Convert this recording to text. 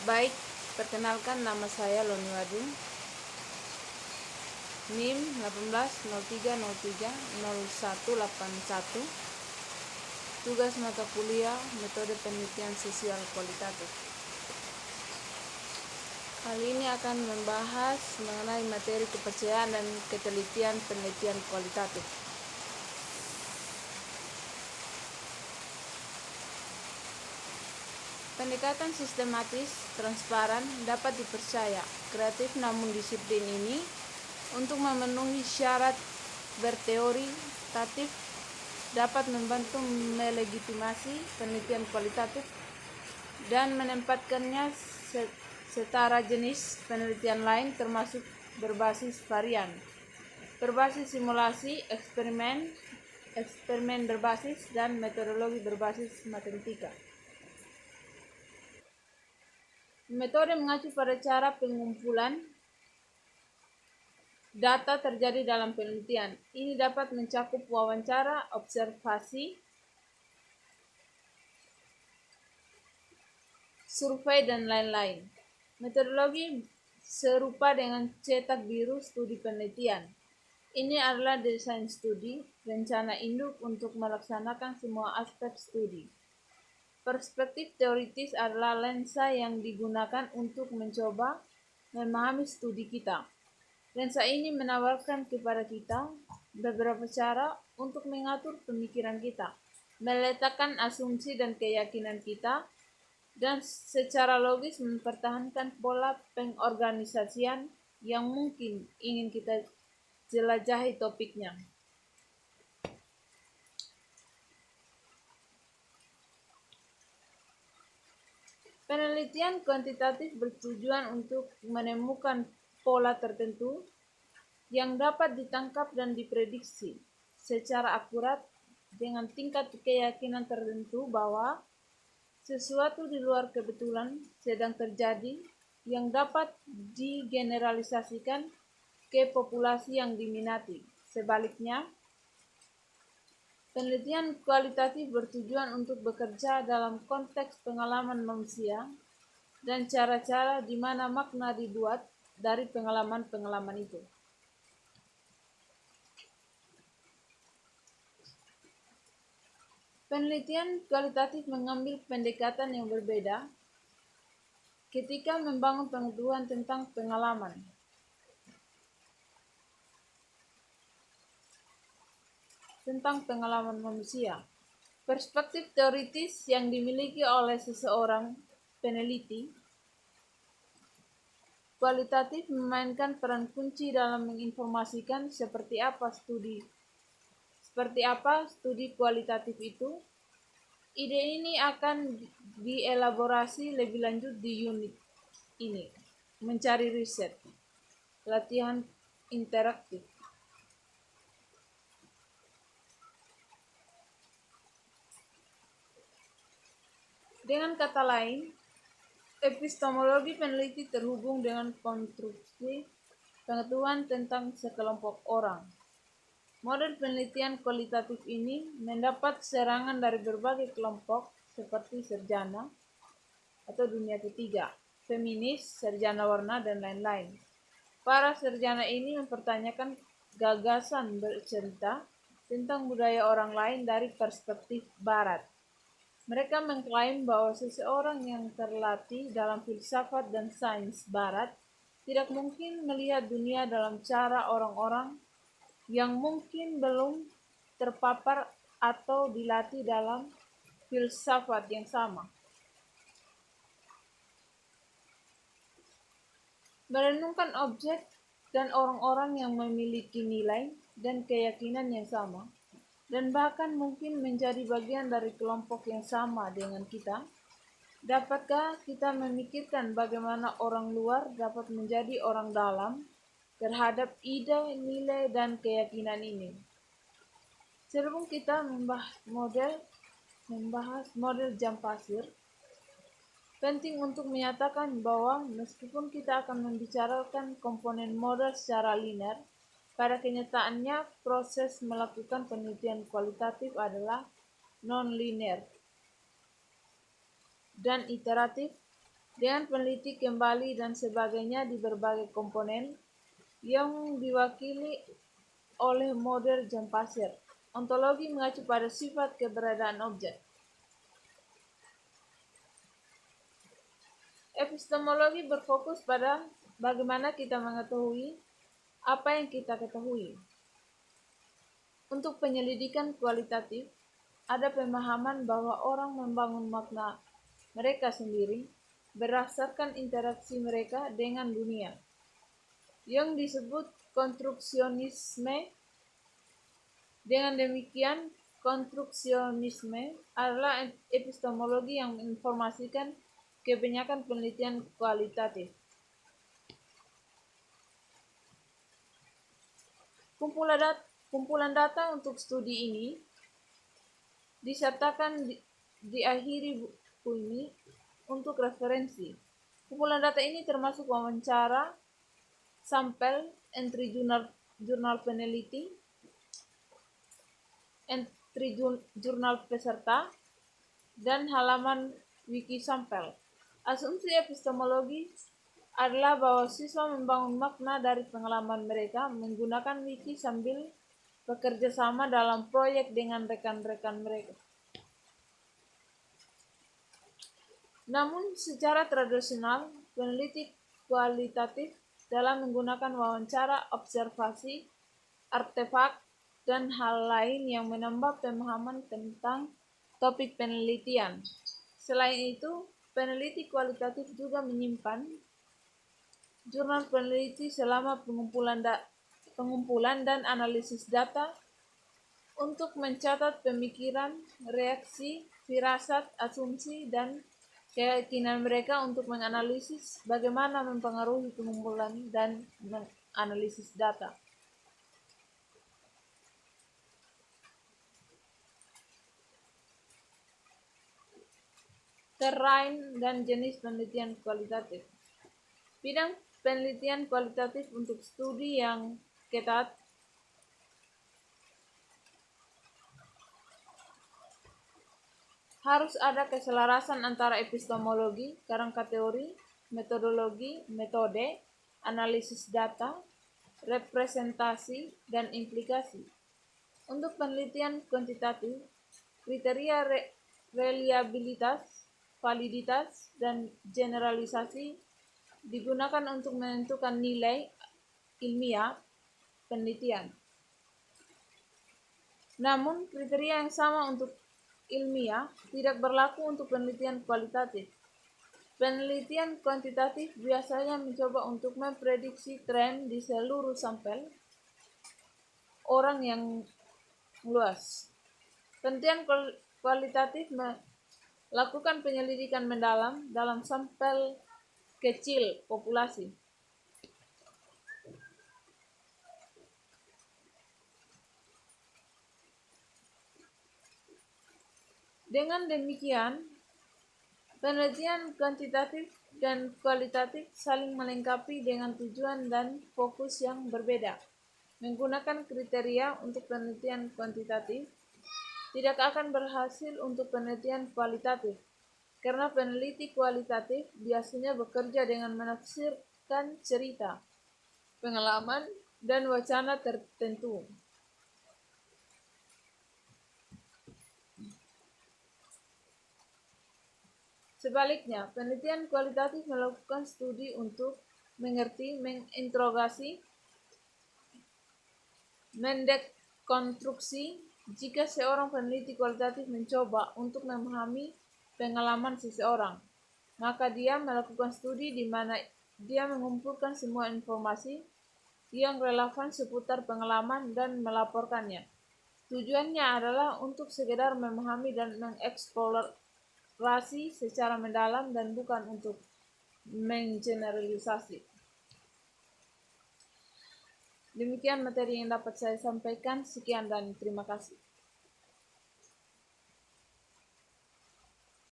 Baik, perkenalkan nama saya Loni Wadung, NIM 1803030181, tugas mata kuliah metode penelitian sosial kualitatif. Kali ini akan membahas mengenai materi kepercayaan dan ketelitian penelitian kualitatif. Pendekatan sistematis, transparan, dapat dipercaya, kreatif namun disiplin ini untuk memenuhi syarat berteoritatif dapat membantu melegitimasi penelitian kualitatif dan menempatkannya setara jenis penelitian lain termasuk berbasis varian, berbasis simulasi, eksperimen berbasis, dan metodologi berbasis matematika. Metode mengacu pada cara pengumpulan data terjadi dalam penelitian. Ini dapat mencakup wawancara, observasi, survei, dan lain-lain. Metodologi serupa dengan cetak biru studi penelitian. Ini adalah desain studi, rencana induk untuk melaksanakan semua aspek studi. Perspektif teoritis adalah lensa yang digunakan untuk mencoba memahami studi kita. Lensa ini menawarkan kepada kita beberapa cara untuk mengatur pemikiran kita, meletakkan asumsi dan keyakinan kita, dan secara logis mempertahankan pola pengorganisasian yang mungkin ingin kita jelajahi topiknya. Penelitian kuantitatif bertujuan untuk menemukan pola tertentu yang dapat ditangkap dan diprediksi secara akurat dengan tingkat keyakinan tertentu bahwa sesuatu di luar kebetulan sedang terjadi yang dapat digeneralisasikan ke populasi yang diminati. Sebaliknya, penelitian kualitatif bertujuan untuk bekerja dalam konteks pengalaman manusia dan cara-cara di mana makna dibuat dari pengalaman-pengalaman itu. Penelitian kualitatif mengambil pendekatan yang berbeda ketika membangun pengetahuan tentang pengalaman. Tentang pengalaman manusia. Perspektif teoritis yang dimiliki oleh seseorang peneliti kualitatif memainkan peran kunci dalam menginformasikan seperti apa studi kualitatif itu. Ide ini akan dielaborasi lebih lanjut di unit ini, mencari riset, latihan interaktif. Dengan kata lain, epistemologi peneliti terhubung dengan konstruksi pengetahuan tentang sekelompok orang. Model penelitian kualitatif ini mendapat serangan dari berbagai kelompok seperti sarjana atau dunia ketiga, feminis, sarjana warna, dan lain-lain. Para sarjana ini mempertanyakan gagasan bercerita tentang budaya orang lain dari perspektif barat. Mereka mengklaim bahwa seseorang yang terlatih dalam filsafat dan sains barat tidak mungkin melihat dunia dalam cara orang-orang yang mungkin belum terpapar atau dilatih dalam filsafat yang sama. Merenungkan objek dan orang-orang yang memiliki nilai dan keyakinan yang sama, dan bahkan mungkin menjadi bagian dari kelompok yang sama dengan kita. Dapatkah kita memikirkan bagaimana orang luar dapat menjadi orang dalam terhadap ide, nilai, dan keyakinan ini? Sebelum kita membahas model jam pasir, penting untuk menyatakan bahwa meskipun kita akan membicarakan komponen model secara linear, pada kenyataannya proses melakukan penelitian kualitatif adalah non-linear dan iteratif dengan peneliti kembali dan sebagainya di berbagai komponen yang diwakili oleh model jam pasir. Ontologi mengacu pada sifat keberadaan objek. Epistemologi berfokus pada bagaimana kita mengetahui apa yang kita ketahui. Untuk penyelidikan kualitatif, ada pemahaman bahwa orang membangun makna mereka sendiri berdasarkan interaksi mereka dengan dunia, yang disebut konstruksionisme. Dengan demikian, konstruksionisme adalah epistemologi yang menginformasikan kebanyakan penelitian kualitatif. Kumpulan data untuk studi ini disertakan diakhiri buku ini untuk referensi. Kumpulan data ini termasuk wawancara, sampel, entry jurnal peneliti, entry jurnal peserta, dan halaman wiki sampel. Asumsi epistemologi adalah bahwa siswa membangun makna dari pengalaman mereka menggunakan wiki sambil bekerja sama dalam proyek dengan rekan-rekan mereka. Namun, secara tradisional, peneliti kualitatif dalam menggunakan wawancara, observasi, artefak, dan hal lain yang menambah pemahaman tentang topik penelitian. Selain itu, peneliti kualitatif juga menyimpan jurnal peneliti selama pengumpulan dan analisis data untuk mencatat pemikiran, reaksi, firasat, asumsi, dan keyakinan mereka untuk menganalisis bagaimana mempengaruhi pengumpulan dan menganalisis data. Terrain dan jenis penelitian kualitatif. Bidang penelitian kualitatif untuk studi yang ketat harus ada keselarasan antara epistemologi, kerangka teori, metodologi, metode, analisis data, representasi, dan implikasi. Untuk penelitian kuantitatif, kriteria reliabilitas, validitas, dan generalisasi digunakan untuk menentukan nilai ilmiah penelitian. Namun, kriteria yang sama untuk ilmiah tidak berlaku untuk penelitian kualitatif. Penelitian kuantitatif biasanya mencoba untuk memprediksi tren di seluruh sampel orang yang luas. Penelitian kualitatif melakukan penyelidikan mendalam dalam sampel kecil populasi. Dengan demikian, penelitian kuantitatif dan kualitatif saling melengkapi dengan tujuan dan fokus yang berbeda. Menggunakan kriteria untuk penelitian kuantitatif tidak akan berhasil untuk penelitian kualitatif, karena peneliti kualitatif biasanya bekerja dengan menafsirkan cerita, pengalaman, dan wacana tertentu. Sebaliknya, penelitian kualitatif melakukan studi untuk mengerti, menginterogasi, mendekonstruksi. Jika seorang peneliti kualitatif mencoba untuk memahami pengalaman seseorang, maka dia melakukan studi di mana dia mengumpulkan semua informasi yang relevan seputar pengalaman dan melaporkannya. Tujuannya adalah untuk sekedar memahami dan mengeksplorasi secara mendalam dan bukan untuk menggeneralisasi. Demikian materi yang dapat saya sampaikan. Sekian dan terima kasih.